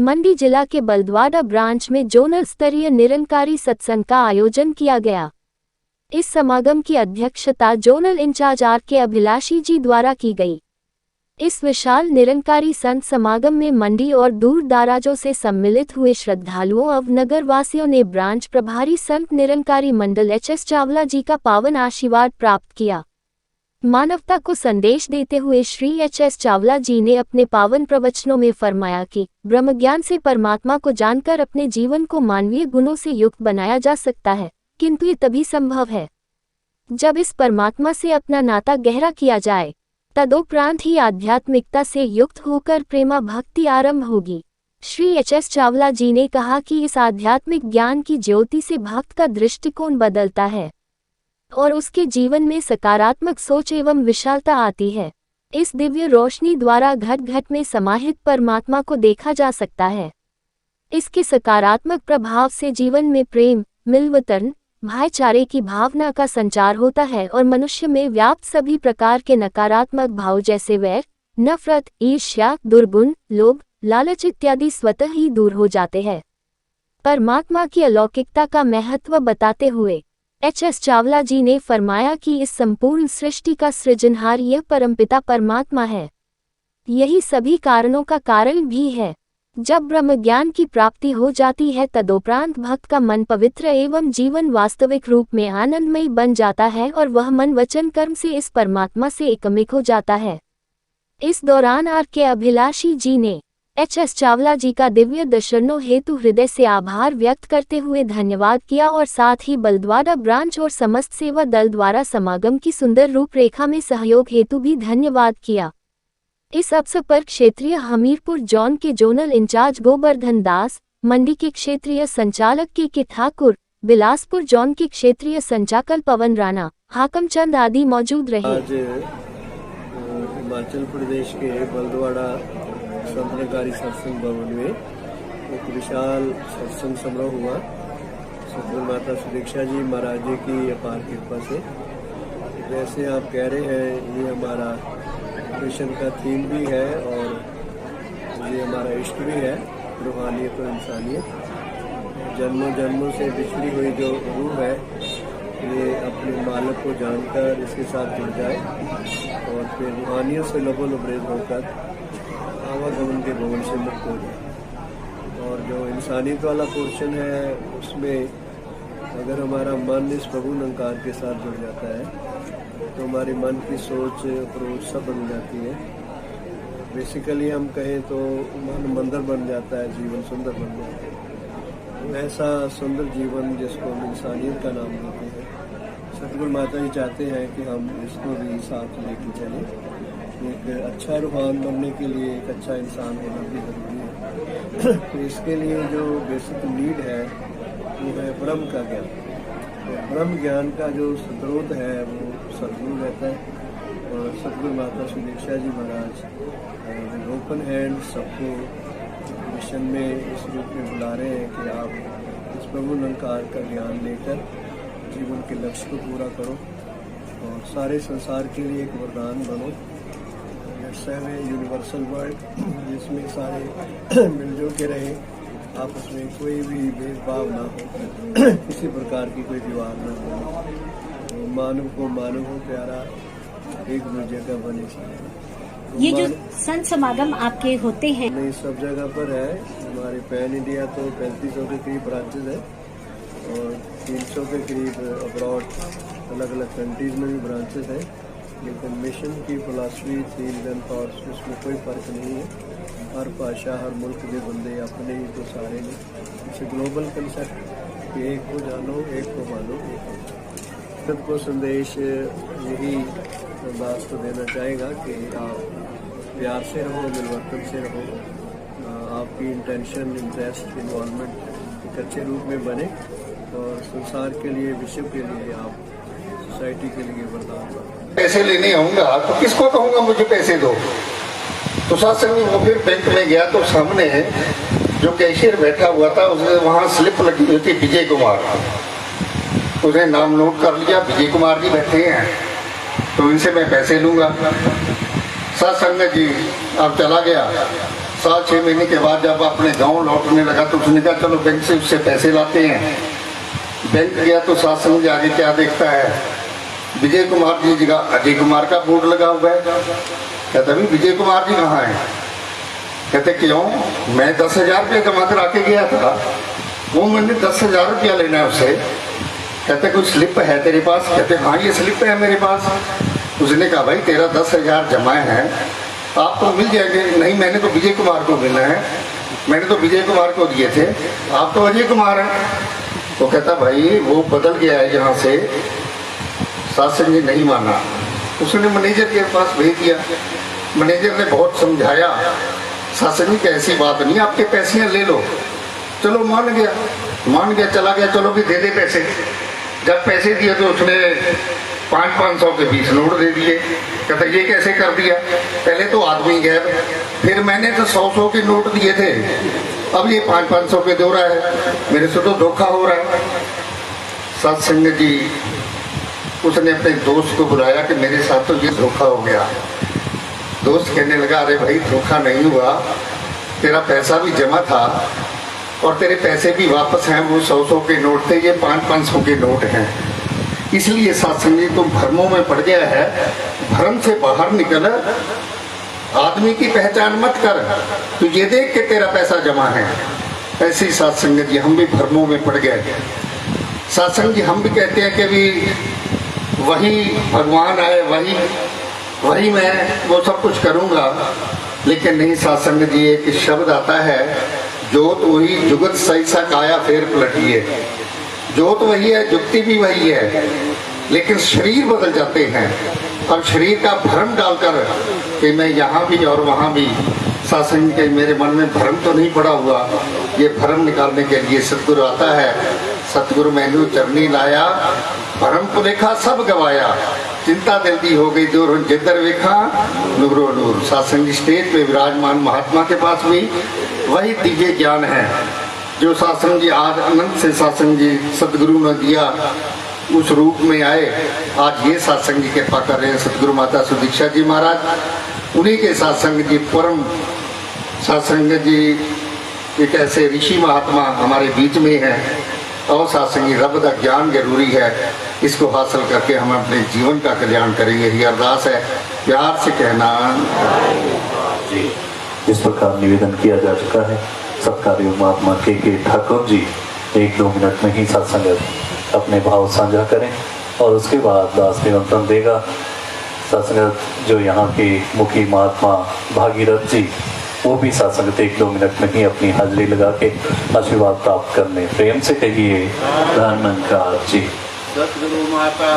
मंडी जिला के बलद्वाड़ा ब्रांच में जोनल स्तरीय निरंकारी सत्संग का आयोजन किया गया। इस समागम की अध्यक्षता जोनल इंचार्ज RK अभिलाषी जी द्वारा की गई। इस विशाल निरंकारी संत समागम में मंडी और दूर दराजों से सम्मिलित हुए श्रद्धालुओं और नगर वासियों ने ब्रांच प्रभारी संत निरंकारी मंडल HS चावला जी का पावन आशीर्वाद प्राप्त किया। मानवता को संदेश देते हुए श्री HS चावला जी ने अपने पावन प्रवचनों में फरमाया कि ब्रह्मज्ञान से परमात्मा को जानकर अपने जीवन को मानवीय गुणों से युक्त बनाया जा सकता है, किंतु ये तभी संभव है जब इस परमात्मा से अपना नाता गहरा किया जाए। तदोपरांत ही आध्यात्मिकता से युक्त होकर प्रेमा भक्ति आरंभ होगी। श्री HS चावला जी ने कहा कि इस आध्यात्मिक ज्ञान की ज्योति से भक्त का दृष्टिकोण बदलता है और उसके जीवन में सकारात्मक सोच एवं विशालता आती है। इस दिव्य रोशनी द्वारा घट घट में समाहित परमात्मा को देखा जा सकता है। इसके सकारात्मक प्रभाव से जीवन में प्रेम, मिलवतन, भाईचारे की भावना का संचार होता है और मनुष्य में व्याप्त सभी प्रकार के नकारात्मक भाव जैसे वैर, नफरत, ईर्ष्या, दुर्गुण, लोभ, लालच इत्यादि स्वतः ही दूर हो जाते हैं। परमात्मा की अलौकिकता का महत्व बताते हुए HS चावला जी ने फरमाया कि इस संपूर्ण सृष्टि का सृजनहार यह परमपिता परमात्मा है। यही सभी कारणों का कारण भी है। जब ब्रह्म ज्ञान की प्राप्ति हो जाती है तदोपरांत भक्त का मन पवित्र एवं जीवन वास्तविक रूप में आनंदमय बन जाता है और वह मन वचन कर्म से इस परमात्मा से एकमिक हो जाता है। इस दौरान RK अभिलाषी जी ने HS चावला जी का दिव्य दर्शनों हेतु हृदय से आभार व्यक्त करते हुए धन्यवाद किया और साथ ही बलद्वाड़ा ब्रांच और समस्त सेवा दल द्वारा समागम की सुंदर रूपरेखा में सहयोग हेतु भी धन्यवाद किया। इस अवसर पर क्षेत्रीय हमीरपुर जोन के जोनल इंचार्ज गोवर्धन दास, मंडी के क्षेत्रीय संचालक के ठाकुर, बिलासपुर जोन के क्षेत्रीय संचालक पवन राणा, हाकम चंद आदि मौजूद रहे। आज हिमाचल प्रदेश के बलद्वाड़ा संत निरंकारी सत्संग भवन में एक विशाल सत्संग समारोह हुआ। सतगुरु माता सुदीक्षा जी महाराज जी की अपार कृपा से। जैसे आप कह रहे हैं, ये हमारा मिशन का थीम भी है और ये हमारा इष्ट भी है, रूहानियत और इंसानियत। जन्मों जन्मों से बिछड़ी हुई जो रूह है, ये अपने मालिक को जानकर इसके साथ जुड़ जाए और फिर रूहानियत से लबोलबरेज होकर आवागमन के भवन से मुक्त हो जाए। और जो इंसानियत वाला पोर्शन है, उसमें अगर हमारा मन इस प्रभु निरंकार के साथ जुड़ जाता है तो हमारे मन की सोच अप्रोच सब बन जाती है। बेसिकली हम कहें तो मन मंदिर बन जाता है, जीवन सुंदर बन जाता है। ऐसा सुंदर जीवन जिसको हम इंसानियत का नाम देते हैं, सतगुरु माता जी चाहते हैं कि हम इसको भी साथ लेके चलें। एक अच्छा रूहान बनने के लिए एक अच्छा इंसान होना भी जरूरी है। तो इसके लिए जो बेसिक नीड है वो है ब्रह्म का ज्ञान। तो ब्रह्म ज्ञान का जो स्रोत है वो सतगुरु रहता है और सतगुरु माता सुदीक्षा जी महाराज ओपन हैंड सबको मिशन में इस रूप में बुला रहे हैं कि आप इस प्रभु निरंकार का ज्ञान लेकर जीवन के लक्ष्य को पूरा करो और सारे संसार के लिए एक वरदान बनो। यूनिवर्सल वर्ल्ड जिसमें सारे मिलजुल के रहे, आपस में कोई भी भेदभाव ना हो, किसी प्रकार की कोई दीवार ना हो, तो मानव को मानव हो प्यारा, एक दूसरे का बने तो ये जो संत समागम आपके होते हैं नहीं सब जगह पर है। हमारे पैन इंडिया तो 3500 के करीब ब्रांचेज है और 300 के करीब अब्रॉड अलग अलग कंट्रीज में भी ब्रांचेज है। लेकिन मिशन की फिलॉसफी, थीम्स एंड थॉट्स, उसमें कोई फ़र्क नहीं है। हर भाषा, हर मुल्क के बंदे अपने ही तो सारे नहीं। इट्स ग्लोबल कंसेप्ट कि एक को जानो, एक को मानो, एक को। को संदेश यही बात को देना चाहेगा कि आप प्यार से रहो, मिलवर्तन से रहो, आपकी इंटेंशन, इंटरेस्ट, इन्वॉल्वमेंट एक अच्छे रूप में बने और संसार के लिए, विश्व के लिए, आप सोसाइटी के लिए वरदान बने। पैसे लेने आऊंगा तो किसको कहूंगा मुझे पैसे दो? तो सत्संग में वो फिर बैंक में गया तो सामने जो कैशियर बैठा हुआ था, उसने वहां स्लिप लगी हुई थी विजय कुमार। उसने नाम नोट कर लिया, विजय कुमार जी बैठे हैं तो इनसे मैं पैसे लूंगा। सत्संग जी अब चला गया, साल 6 महीने के बाद जब अपने गांव लौटने लगा तो उसने कहा चलो बैंक से उससे पैसे लाते हैं। बैंक गया तो सत्संग जी आगे क्या देखता है, विजय कुमार जी जगह अजय कुमार का बोर्ड लगा हुआ है। कहता भी विजय कुमार जी कहाँ है? कहते क्यों? मैं 10,000 रुपये जमा करा के गया था, वो मैंने 10,000 रुपया लेना है उससे। कहते कोई स्लिप है तेरे पास? कहते हाँ ये स्लिप है मेरे पास। उसने कहा भाई तेरा 10,000 जमा है, आपको मिल जाएंगे। नहीं मैंने तो विजय कुमार को मिलना है, मैंने तो विजय कुमार को दिए थे, आप तो अजय कुमार हैं। तो कहता भाई वो बदल गया है यहाँ से। सत्संग जी नहीं माना, उसने मैनेजर के पास भेज दिया। मैनेजर ने बहुत समझाया, सत्संग जी की ऐसी बात नहीं, आपके पैसे ले लो। चलो मान गया चला गया, चलो भी दे दे पैसे। जब पैसे दिए तो उसने 500 के 20 नोट दे दिए। कहता ये कैसे कर दिया? पहले तो आदमी गया, फिर मैंने तो 100 के नोट दिए थे, अब ये 500 के दे रहा है, मेरे से तो धोखा हो रहा है। सत्संग जी उसने अपने दोस्त को बुलाया कि मेरे साथ तो ये धोखा हो गया। दोस्त कहने लगा अरे भाई धोखा नहीं हुआ, तेरा पैसा भी जमा था और तेरे पैसे भी वापस हैं। वो 100 के नोट थे, ये 500 के नोट हैं। इसलिए सत्संग जी तुम भ्रमों में पड़ गया है, भ्रम से बाहर निकल, आदमी की पहचान मत कर, तू ये देख के तेरा पैसा जमा है। ऐसी सत्संग जी हम भी भ्रमों में पड़ गए। सत्संग जी हम भी कहते हैं कि भी वही भगवान आए, वही मैं वो सब कुछ करूँगा, लेकिन नहीं। सत्संग जी एक शब्द आता है, जोत वही जुगत सही सा काया फेर पलटिए। जोत वही है, जुगती भी वही है, लेकिन शरीर बदल जाते हैं। अब शरीर का भ्रम डालकर कि मैं यहाँ भी और वहाँ भी, सत्संग के मेरे मन में भ्रम तो नहीं पड़ा हुआ। ये भ्रम निकालने के लिए सतगुरु आता है। सतगुरु मैनू चरनी लाया, भ्रम को देखा सब गवाया, चिंता दिल दी हो गई दूर, जिधर देखा नूरो नूर। सत्संग स्टेज पे विराजमान महात्मा के पास भी वही दिव्य ज्ञान है जो सत्संग जी आज अनंत से सत्संग जी सतगुरु ने दिया, उस रूप में आए। आज ये सत्संग जी कृपा कर रहे हैं सतगुरु माता सुदीक्षा जी महाराज। उन्हीं के सत्संग जी परम सत्संग जी एक ऐसे ऋषि महात्मा हमारे बीच में है। और सत्संग जी रब का ज्ञान जरूरी है, इसको हासिल करके हम अपने जीवन का कल्याण करेंगे। ये अरदास है, प्यार से कहना जी। इस प्रकार निवेदन किया जा चुका है। सत्कारी महात्मा के ठाकुर जी 1-2 मिनट में ही सत्संग अपने भाव साझा करें और उसके बाद दास निमंत्रण देगा। सत्संग जो यहाँ के मुखी महात्मा भागीरथ जी, वो भी सत्संग 1-2 मिनट में ही अपनी हाजिरी लगा के आशीर्वाद प्राप्त करने। प्रेम से कहिए धन्यवाद जी। सतगुरु माता